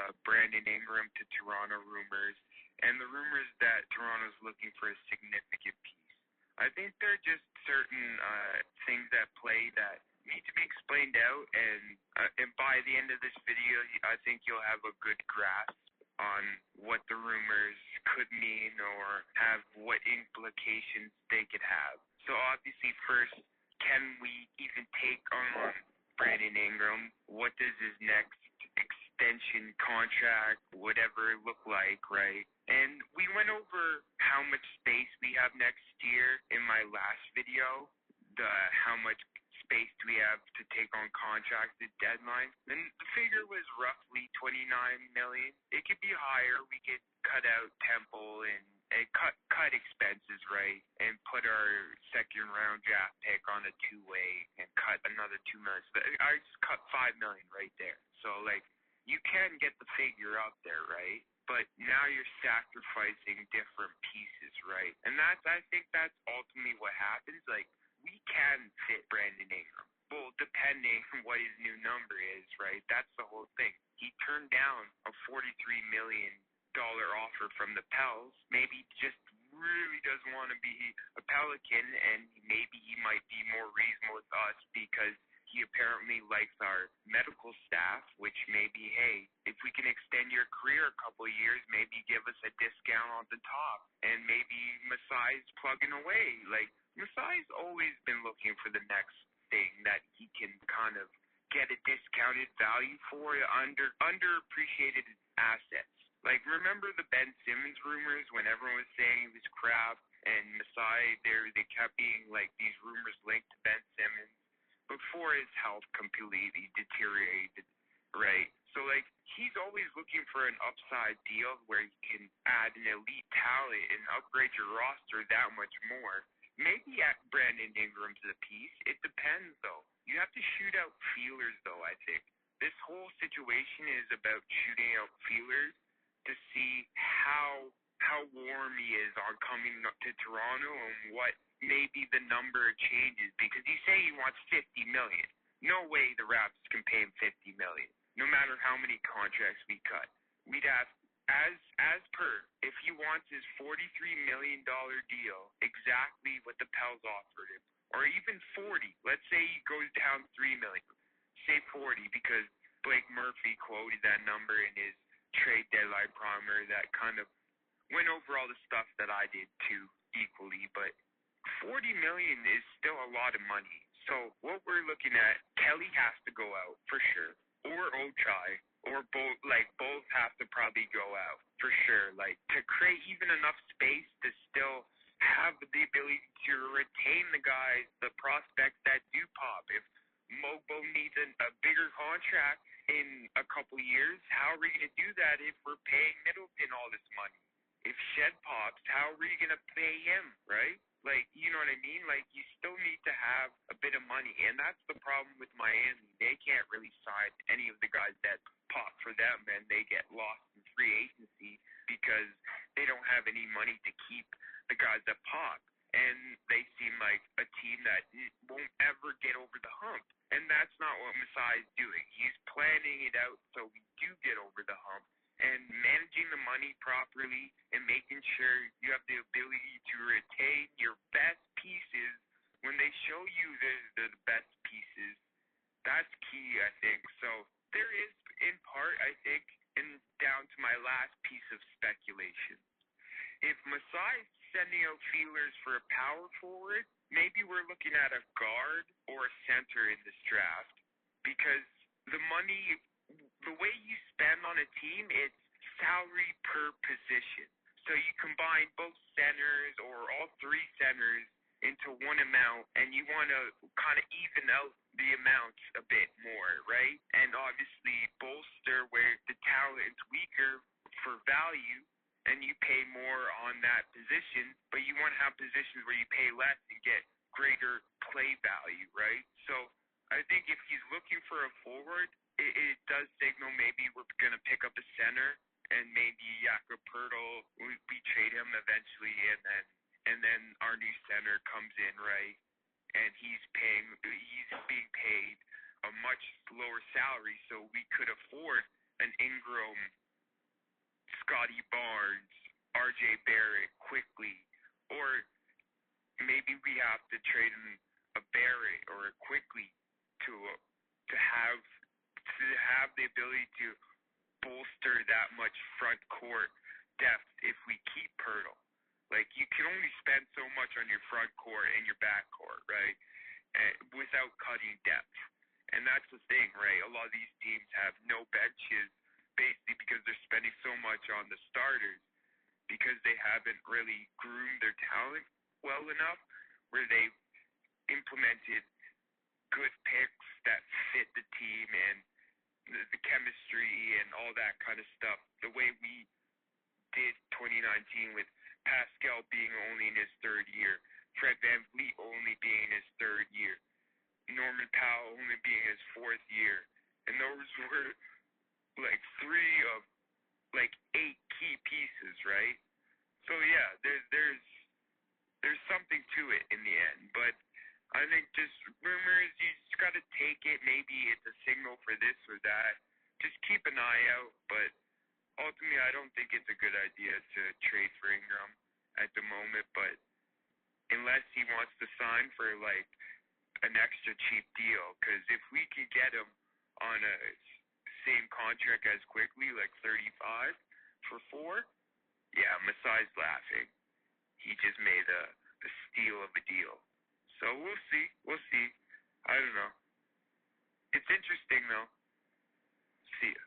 the Brandon Ingram to Toronto rumors and the rumors that Toronto's looking for a significant piece. I think there are just certain things at play that need to be explained out, and by the end of this video, I think you'll have a good grasp on what the rumors could mean or have what implications they could have. So obviously, first, can we even take on Brandon Ingram? What does his next extension contract, whatever, look like, right? And we went over how much space we have next year in my last video, how much space do we have to take on contracted deadline. And the figure was roughly $29 million. It could be higher. We could cut out Temple and cut expenses, right? And put our second round draft pick on a two-way and cut another $2 million. So I just cut $5 million right there. So you can get the figure up there, right? But now you're sacrificing different pieces, right? And I think that's ultimately what happens. We can fit Brandon Ingram. Well, depending on what his new number is, right? That's the whole thing. He turned down a $43 million offer from the Pels. Maybe he just really doesn't want to be a Pelican, and maybe he might be more reasonable with us because he apparently likes our medical staff, which may be, hey, if we can extend your career a couple of years, maybe give us a discount on the top. And maybe Masai's plugging away. Masai's always been looking for the next thing that he can kind of get a discounted value for, underappreciated assets. Remember the Ben Simmons rumors when everyone was saying he was crap, and Masai, they kept being these rumors linked to Ben Simmons before his health completely deteriorated, right? So, he's always looking for an upside deal where he can add an elite talent and upgrade your roster that much more. Maybe Brandon Ingram's a piece. It depends, though. You have to shoot out feelers, though, I think. This whole situation is about shooting out feelers to see how warm he is on coming up to Toronto and what maybe the number changes, because you say he wants $50 million. No way the Raps can pay him $50 million, no matter how many contracts we cut. We'd have, as per, if he wants his $43 million deal, exactly what the Pels offered him, or even 40. Let's say he goes down $3 million. Say 40, because Blake Murphy quoted that number in his trade deadline primer that kind of went over all the stuff that I did too equally, but $40 million is still a lot of money. So what we're looking at, Kelly has to go out for sure, or Ochai, or both. Both have to probably go out for sure. To create even enough space to still have the ability to retain the guys, the prospects that do pop. If Mogbo needs a bigger contract in a couple years, how are we going to do that if we're paying Middleton all this money? If Shed pops, how are we going to pay him, right? You know what I mean? You still need to have a bit of money, and that's the problem with Miami. They can't really sign any of the guys that pop for them, and they get lost in free agency because they don't have any money to keep the guys that pop. And they seem like a team that won't ever get over the hump. And that's not what Masai's doing. He's planning it out so we do get over the hump. And managing the money properly and making sure you have the ability to retain your best pieces when they show you the best pieces, that's key, I think. So there is, in part, I think, and down to my last piece of speculation. If Masai's sending out feelers for a power forward, maybe we're looking at a guard or a center in this draft, because the money, the way you spend on a team, it's salary per position. So you combine both centers or all three centers into one amount, and you want to kind of even out the amounts a bit more, right? And obviously bolster where the talent's weaker for value, and you pay more on that position, but you want to have positions where you pay less and get greater play value, right? So I think if he's looking for a forward, it does signal maybe we're going to pick up a center, and maybe Jakob Poeltl, we trade him eventually, and then our new center comes in, right? And he's being paid a much lower salary, so we could afford an Ingram, Scotty Barnes, R.J. Barrett quickly, or maybe we have to trade him a Barrett or a quickly to have the ability to bolster that much front court depth if we keep Pirtle. Like, you can only spend so much on your front court and your back court, right? Without cutting depth. And that's the thing, right? A lot of these teams have no benches basically because they're spending so much on the starters because they haven't really groomed their talent well enough where they've implemented good picks that fit the team and the chemistry and all that kind of stuff. The way we did 2019 with Pascal being only in his third year, Fred VanVleet only being in his third year, Norman Powell only being in his fourth year. And those were like 3 of like 8 key pieces, right? So yeah, there's something to it in the end. But I think just rumors, you just got to take it. Maybe it's a signal for this or that. Just keep an eye out. But ultimately, I don't think it's a good idea to trade for Ingram at the moment. But unless he wants to sign for like an extra cheap deal, because if we could get him on a same contract as quickly, like 35 for 4, yeah, Masai's laughing. He just made a steal of a deal. So we'll see. We'll see. I don't know. It's interesting, though. See ya.